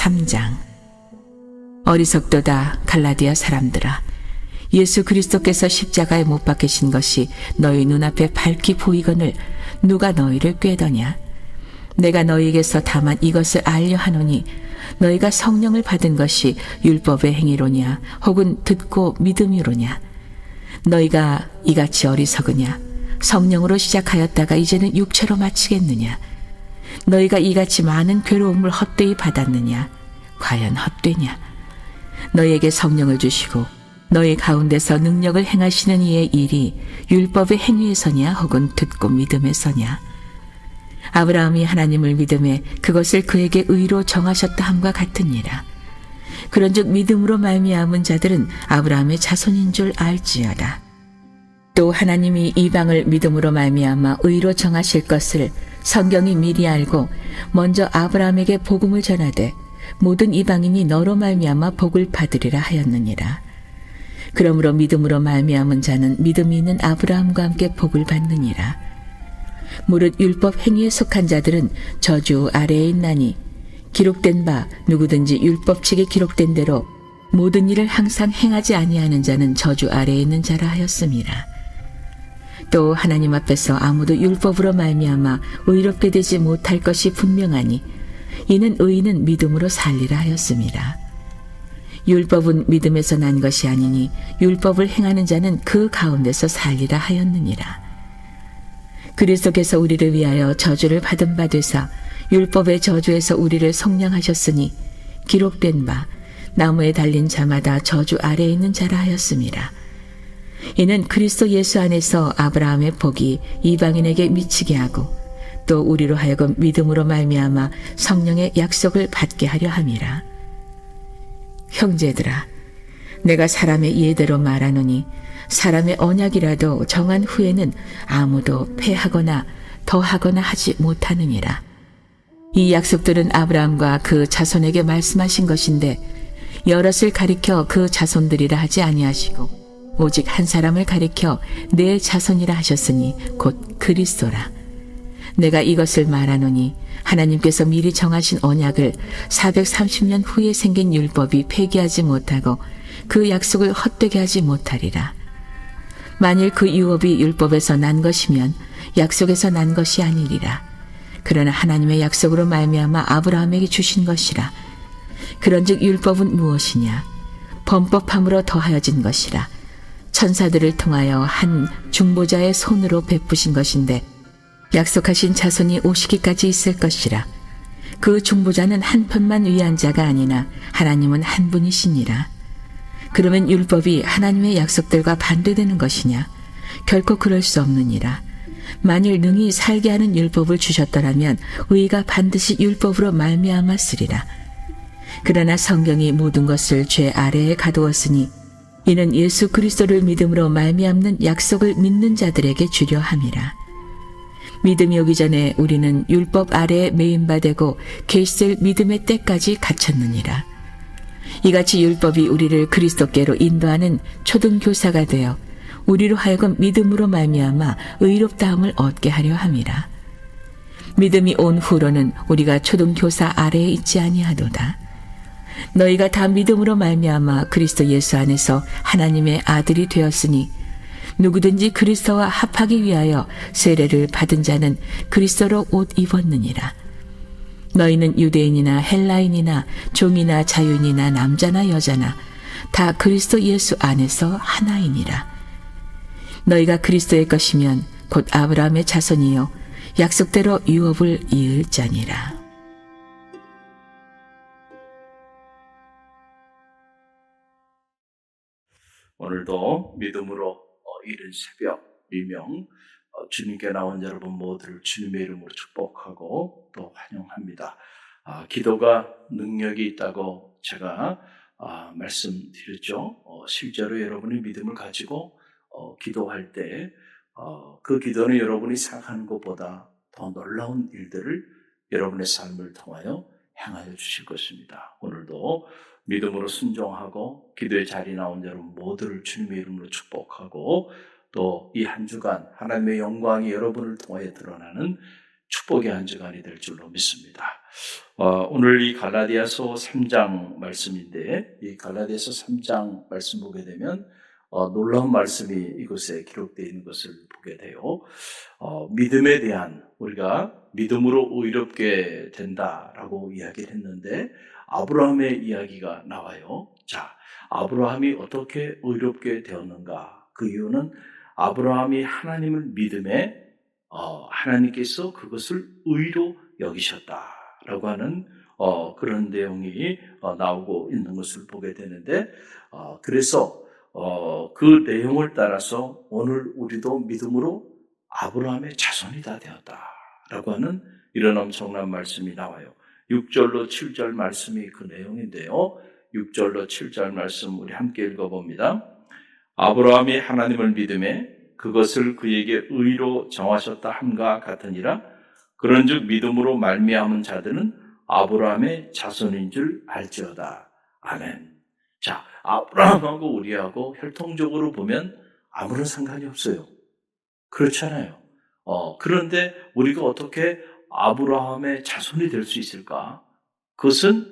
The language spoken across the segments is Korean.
3장. 어리석도다 갈라디아 사람들아, 예수 그리스도께서 십자가에 못 박히신 것이 너희 눈앞에 밝히 보이거늘 누가 너희를 꾀더냐? 내가 너희에게서 다만 이것을 알려 하노니 너희가 성령을 받은 것이 율법의 행위로냐 혹은 듣고 믿음이로냐? 너희가 이같이 어리석으냐? 성령으로 시작하였다가 이제는 육체로 마치겠느냐? 너희가 이같이 많은 괴로움을 헛되이 받았느냐? 과연 헛되냐? 너희에게 성령을 주시고 너희 가운데서 능력을 행하시는 이의 일이 율법의 행위에서냐 혹은 듣고 믿음에서냐? 아브라함이 하나님을 믿음에 그것을 그에게 의로 정하셨다 함과 같으니라. 그런즉 믿음으로 말미암은 자들은 아브라함의 자손인 줄 알지어다. 또 하나님이 이방을 믿음으로 말미암아 의로 정하실 것을 성경이 미리 알고 먼저 아브라함에게 복음을 전하되 모든 이방인이 너로 말미암아 복을 받으리라 하였느니라. 그러므로 믿음으로 말미암은 자는 믿음이 있는 아브라함과 함께 복을 받느니라. 무릇 율법 행위에 속한 자들은 저주 아래에 있나니 기록된 바 누구든지 율법책에 기록된 대로 모든 일을 항상 행하지 아니하는 자는 저주 아래에 있는 자라 하였음이라. 또 하나님 앞에서 아무도 율법으로 말미암아 의롭게 되지 못할 것이 분명하니 이는 의인은 믿음으로 살리라 하였음이라. 율법은 믿음에서 난 것이 아니니 율법을 행하는 자는 그 가운데서 살리라 하였느니라. 그리스도께서 우리를 위하여 저주를 받은 바 되사 율법의 저주에서 우리를 속량하셨으니 기록된 바 나무에 달린 자마다 저주 아래에 있는 자라 하였음이라. 이는 그리스도 예수 안에서 아브라함의 복이 이방인에게 미치게 하고 또 우리로 하여금 믿음으로 말미암아 성령의 약속을 받게 하려 함이라. 형제들아, 내가 사람의 예대로 말하노니 사람의 언약이라도 정한 후에는 아무도 패하거나 더하거나 하지 못하느니라. 이 약속들은 아브라함과 그 자손에게 말씀하신 것인데 여럿을 가리켜 그 자손들이라 하지 아니하시고 오직 한 사람을 가리켜 내 자손이라 하셨으니 곧 그리스도라. 내가 이것을 말하노니 하나님께서 미리 정하신 언약을 430년 후에 생긴 율법이 폐기하지 못하고 그 약속을 헛되게 하지 못하리라. 만일 그 유업이 율법에서 난 것이면 약속에서 난 것이 아니리라. 그러나 하나님의 약속으로 말미암아 아브라함에게 주신 것이라. 그런즉 율법은 무엇이냐? 범법함으로 더하여진 것이라. 천사들을 통하여 한 중보자의 손으로 베푸신 것인데 약속하신 자손이 오시기까지 있을 것이라. 그 중보자는 한 편만 위한 자가 아니나 하나님은 한 분이시니라. 그러면 율법이 하나님의 약속들과 반대되는 것이냐? 결코 그럴 수 없느니라. 만일 능히 살게 하는 율법을 주셨더라면 의가 반드시 율법으로 말미암았으리라. 그러나 성경이 모든 것을 죄 아래에 가두었으니 이는 예수 그리스도를 믿음으로 말미암는 약속을 믿는 자들에게 주려 함이라. 믿음이 오기 전에 우리는 율법 아래에 매인 바 되고 계시될 믿음의 때까지 갇혔느니라. 이같이 율법이 우리를 그리스도께로 인도하는 초등교사가 되어 우리로 하여금 믿음으로 말미암아 의롭다함을 얻게 하려 함이라. 믿음이 온 후로는 우리가 초등교사 아래에 있지 아니하도다. 너희가 다 믿음으로 말미암아 그리스도 예수 안에서 하나님의 아들이 되었으니 누구든지 그리스도와 합하기 위하여 세례를 받은 자는 그리스도로 옷 입었느니라. 너희는 유대인이나 헬라인이나 종이나 자유인이나 남자나 여자나 다 그리스도 예수 안에서 하나이니라. 너희가 그리스도의 것이면 곧 아브라함의 자손이요 약속대로 유업을 이을 자니라. 오늘도 믿음으로 이른 새벽 미명 주님께 나온 여러분 모두를 주님의 이름으로 축복하고 또 환영합니다. 기도가 능력이 있다고 제가 말씀드렸죠. 실제로 여러분의 믿음을 가지고 기도할 때 그 기도는 여러분이 생각하는 것보다 더 놀라운 일들을 여러분의 삶을 통하여 행하여 주실 것입니다. 오늘도 믿음으로 순종하고 기도의 자리에 나온 여러분 모두를 주님의 이름으로 축복하고 또 이 한 주간 하나님의 영광이 여러분을 통하여 드러나는 축복의 한 주간이 될 줄로 믿습니다. 오늘 이 갈라디아서 3장 말씀인데, 이 갈라디아서 3장 말씀 보게 되면 놀라운 말씀이 이곳에 기록되어 있는 것을 보게 돼요. 믿음에 대한, 우리가 믿음으로 의롭게 된다라고 이야기를 했는데 아브라함의 이야기가 나와요. 자, 아브라함이 어떻게 의롭게 되었는가? 그 이유는 아브라함이 하나님을 믿음에 하나님께서 그것을 의로 여기셨다라고 하는 그런 내용이 나오고 있는 것을 보게 되는데, 그래서 그 내용을 따라서 오늘 우리도 믿음으로 아브라함의 자손이 다 되었다라고 하는 이런 엄청난 말씀이 나와요. 6절로 7절 말씀이 그 내용인데요. 6절로 7절 말씀 우리 함께 읽어봅니다. 아브라함이 하나님을 믿음에 그것을 그에게 의로 정하셨다 함과 같으니라. 그런즉 믿음으로 말미암은 자들은 아브라함의 자손인 줄 알지어다. 아멘. 자, 아브라함하고 우리하고 혈통적으로 보면 아무런 상관이 없어요. 그렇잖아요. 그런데 우리가 어떻게 아브라함의 자손이 될 수 있을까? 그것은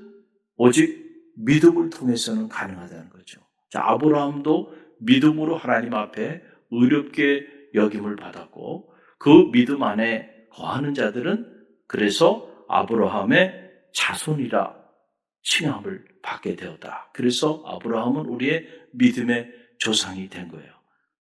오직 믿음을 통해서는 가능하다는 거죠. 자, 아브라함도 믿음으로 하나님 앞에 의롭게 여김을 받았고, 그 믿음 안에 거하는 자들은 그래서 아브라함의 자손이라 칭함을 받게 되었다. 그래서 아브라함은 우리의 믿음의 조상이 된 거예요.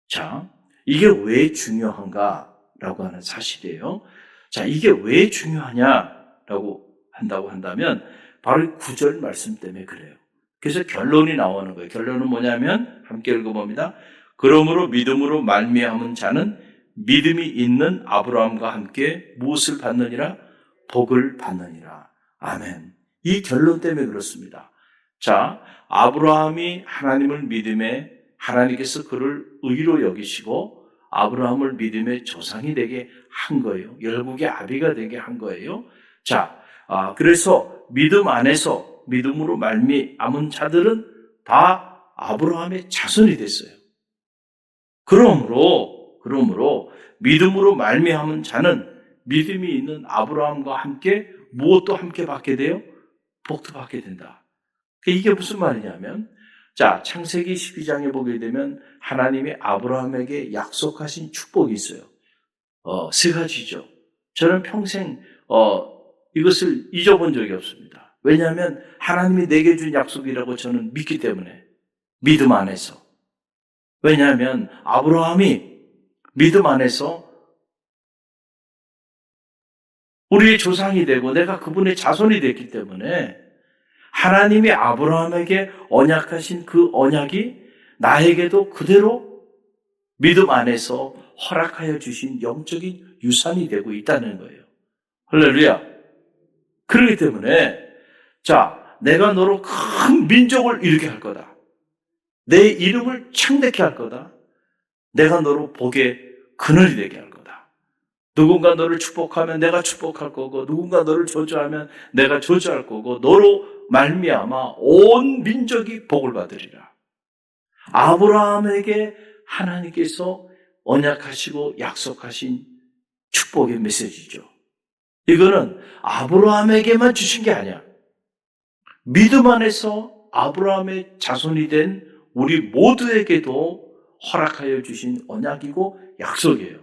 자, 이게 왜 중요한가라고 하는 사실이에요. 자, 이게 왜 중요하냐라고 한다고 한다면 바로 9절 말씀 때문에 그래요. 그래서 결론이 나오는 거예요. 결론은 뭐냐면 함께 읽어봅니다. 그러므로 믿음으로 말미암은 자는 믿음이 있는 아브라함과 함께 무엇을 받느니라? 복을 받느니라. 아멘. 이 결론 때문에 그렇습니다. 자, 아브라함이 하나님을 믿음에 하나님께서 그를 의로 여기시고 아브라함을 믿음의 조상이 되게 한 거예요. 열국의 아비가 되게 한 거예요. 자, 그래서 믿음 안에서 믿음으로 말미암은 자들은 다 아브라함의 자손이 됐어요. 그러므로 믿음으로 말미암은 자는 믿음이 있는 아브라함과 함께 무엇도 함께 받게 돼요? 복도 받게 된다. 이게 무슨 말이냐면, 자, 창세기 12장에 보게 되면 하나님이 아브라함에게 약속하신 축복이 있어요. 세 가지죠. 저는 평생 이것을 잊어본 적이 없습니다. 왜냐하면 하나님이 내게 준 약속이라고 저는 믿기 때문에, 믿음 안에서. 왜냐하면 아브라함이 믿음 안에서 우리의 조상이 되고 내가 그분의 자손이 됐기 때문에 하나님이 아브라함에게 언약하신 그 언약이 나에게도 그대로 믿음 안에서 허락하여 주신 영적인 유산이 되고 있다는 거예요. 할렐루야. 그렇기 때문에 자, 내가 너로 큰 민족을 이루게 할 거다. 내 이름을 창대케 할 거다. 내가 너로 복의 그늘이 되게 할 거다. 누군가 너를 축복하면 내가 축복할 거고, 누군가 너를 저주하면 내가 저주할 거고, 너로 말미암아 온 민족이 복을 받으리라. 아브라함에게 하나님께서 언약하시고 약속하신 축복의 메시지죠. 이거는 아브라함에게만 주신 게 아니야. 믿음 안에서 아브라함의 자손이 된 우리 모두에게도 허락하여 주신 언약이고 약속이에요.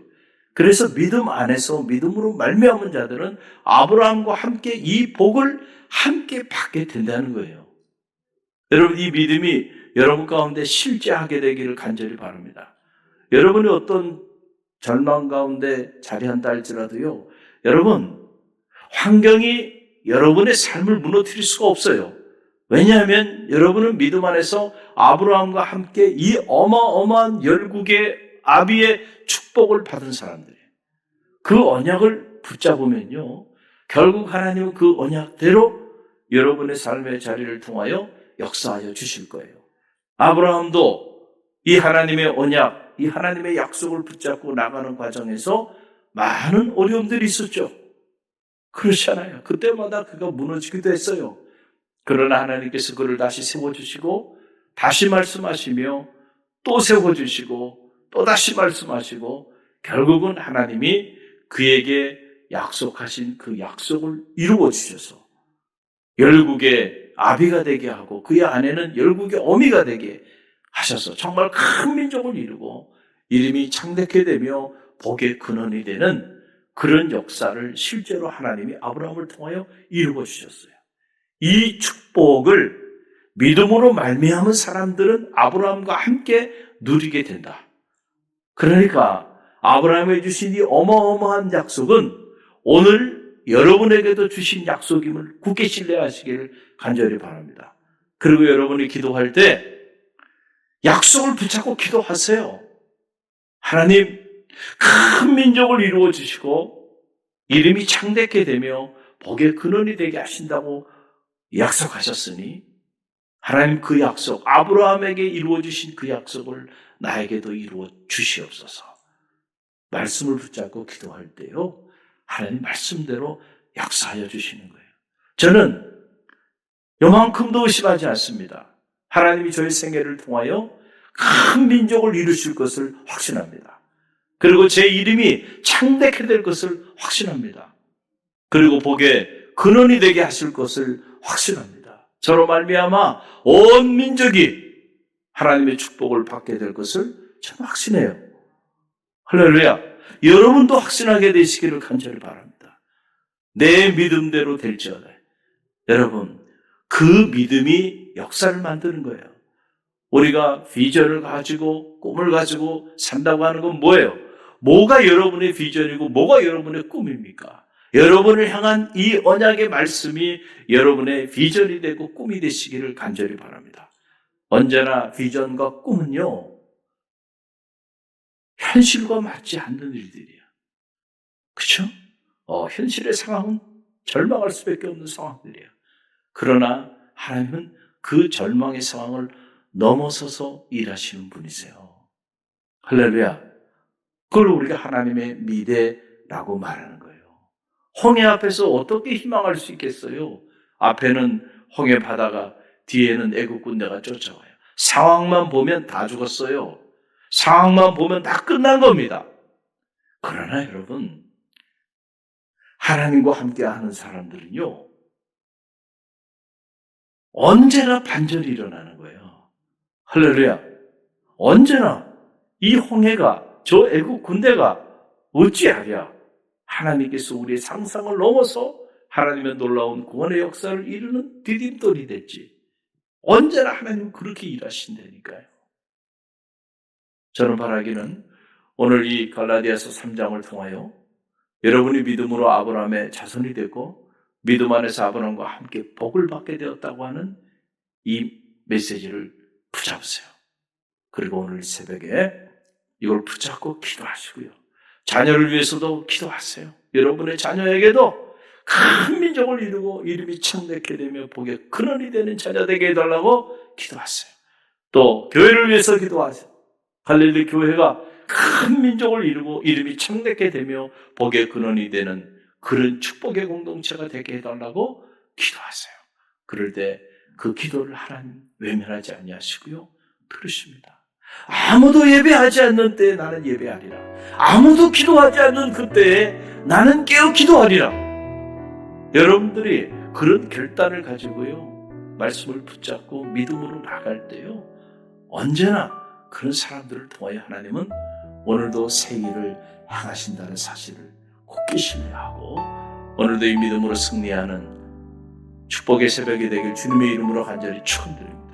그래서 믿음 안에서 믿음으로 말미암은 자들은 아브라함과 함께 이 복을 함께 받게 된다는 거예요. 여러분, 이 믿음이 여러분 가운데 실제하게 되기를 간절히 바랍니다. 여러분이 어떤 절망 가운데 자리한다 할지라도요, 여러분, 환경이 여러분의 삶을 무너뜨릴 수가 없어요. 왜냐하면 여러분은 믿음 안에서 아브라함과 함께 이 어마어마한 열국의 아비의 축복을 받은 사람들이에요. 그 언약을 붙잡으면요, 결국 하나님은 그 언약대로 여러분의 삶의 자리를 통하여 역사하여 주실 거예요. 아브라함도 이 하나님의 언약, 이 하나님의 약속을 붙잡고 나가는 과정에서 많은 어려움들이 있었죠. 그렇잖아요. 그때마다 그가 무너지기도 했어요. 그러나 하나님께서 그를 다시 세워주시고, 다시 말씀하시며, 또 세워주시고, 또 다시 말씀하시고, 결국은 하나님이 그에게 약속하신 그 약속을 이루어 주셔서 열국의 아비가 되게 하고 그의 아내는 열국의 어미가 되게 하셔서 정말 큰 민족을 이루고 이름이 창대케 되며 복의 근원이 되는 그런 역사를 실제로 하나님이 아브라함을 통하여 이루어 주셨어요. 이 축복을 믿음으로 말미암은 사람들은 아브라함과 함께 누리게 된다. 그러니까 아브라함에 주신 이 어마어마한 약속은 오늘 여러분에게도 주신 약속임을 굳게 신뢰하시기를 간절히 바랍니다. 그리고 여러분이 기도할 때 약속을 붙잡고 기도하세요. 하나님, 큰 민족을 이루어 주시고 이름이 창대케 되며 복의 근원이 되게 하신다고 약속하셨으니 하나님 그 약속, 아브라함에게 이루어 주신 그 약속을 나에게도 이루어 주시옵소서. 말씀을 붙잡고 기도할 때요, 하나님 말씀대로 약속하여 주시는 거예요. 저는 요만큼도 의심하지 않습니다. 하나님이 저의 생애를 통하여 큰 민족을 이루실 것을 확신합니다. 그리고 제 이름이 창대케 될 것을 확신합니다. 그리고 복의 근원이 되게 하실 것을 확신합니다. 저로 말미암아 온 민족이 하나님의 축복을 받게 될 것을 저는 확신해요. 할렐루야. 여러분도 확신하게 되시기를 간절히 바랍니다. 내 믿음대로 될지어다. 여러분, 그 믿음이 역사를 만드는 거예요. 우리가 비전을 가지고 꿈을 가지고 산다고 하는 건 뭐예요? 뭐가 여러분의 비전이고 뭐가 여러분의 꿈입니까? 여러분을 향한 이 언약의 말씀이 여러분의 비전이 되고 꿈이 되시기를 간절히 바랍니다. 언제나 비전과 꿈은요, 현실과 맞지 않는 일들이에요. 그렇죠? 현실의 상황은 절망할 수밖에 없는 상황들이에요. 그러나 하나님은 그 절망의 상황을 넘어서서 일하시는 분이세요. 할렐루야. 그걸 우리가 하나님의 미래라고 말하는 거예요. 홍해 앞에서 어떻게 희망할 수 있겠어요? 앞에는 홍해 바다가, 뒤에는 애국 군대가 쫓아와요. 상황만 보면 다 죽었어요. 상황만 보면 다 끝난 겁니다. 그러나 여러분, 하나님과 함께하는 사람들은요, 언제나 반전이 일어나는 거예요. 할렐루야. 언제나 이 홍해가, 저 애국 군대가 어찌하랴 하나님께서 우리의 상상을 넘어서 하나님의 놀라운 구원의 역사를 이루는 디딤돌이 됐지. 언제나 하나님은 그렇게 일하신다니까요. 저는 바라기는 오늘 이 갈라디아서 3장을 통하여 여러분이 믿음으로 아브라함의 자손이 되고 믿음 안에서 아브라함과 함께 복을 받게 되었다고 하는 이 메시지를 붙잡으세요. 그리고 오늘 새벽에 이걸 붙잡고 기도하시고요. 자녀를 위해서도 기도하세요. 여러분의 자녀에게도 큰 민족을 이루고 이름이 창대케 되며 복의 근원이 되는 자녀 되게 해달라고 기도하세요. 또 교회를 위해서 기도하세요. 갈릴리 교회가 큰 민족을 이루고 이름이 창대케 되며 복의 근원이 되는 그런 축복의 공동체가 되게 해달라고 기도하세요. 그럴 때 그 기도를 하나님 외면하지 아니하시고요, 들으십니다. 아무도 예배하지 않는 때에 나는 예배하리라. 아무도 기도하지 않는 그때에 나는 깨어 기도하리라. 여러분들이 그런 결단을 가지고요, 말씀을 붙잡고 믿음으로 나갈 때요, 언제나 그런 사람들을 통하여 하나님은 오늘도 새 일을 행하신다는 사실을 굳게 신뢰하고 오늘도 이 믿음으로 승리하는 축복의 새벽이 되길 주님의 이름으로 간절히 축원드립니다.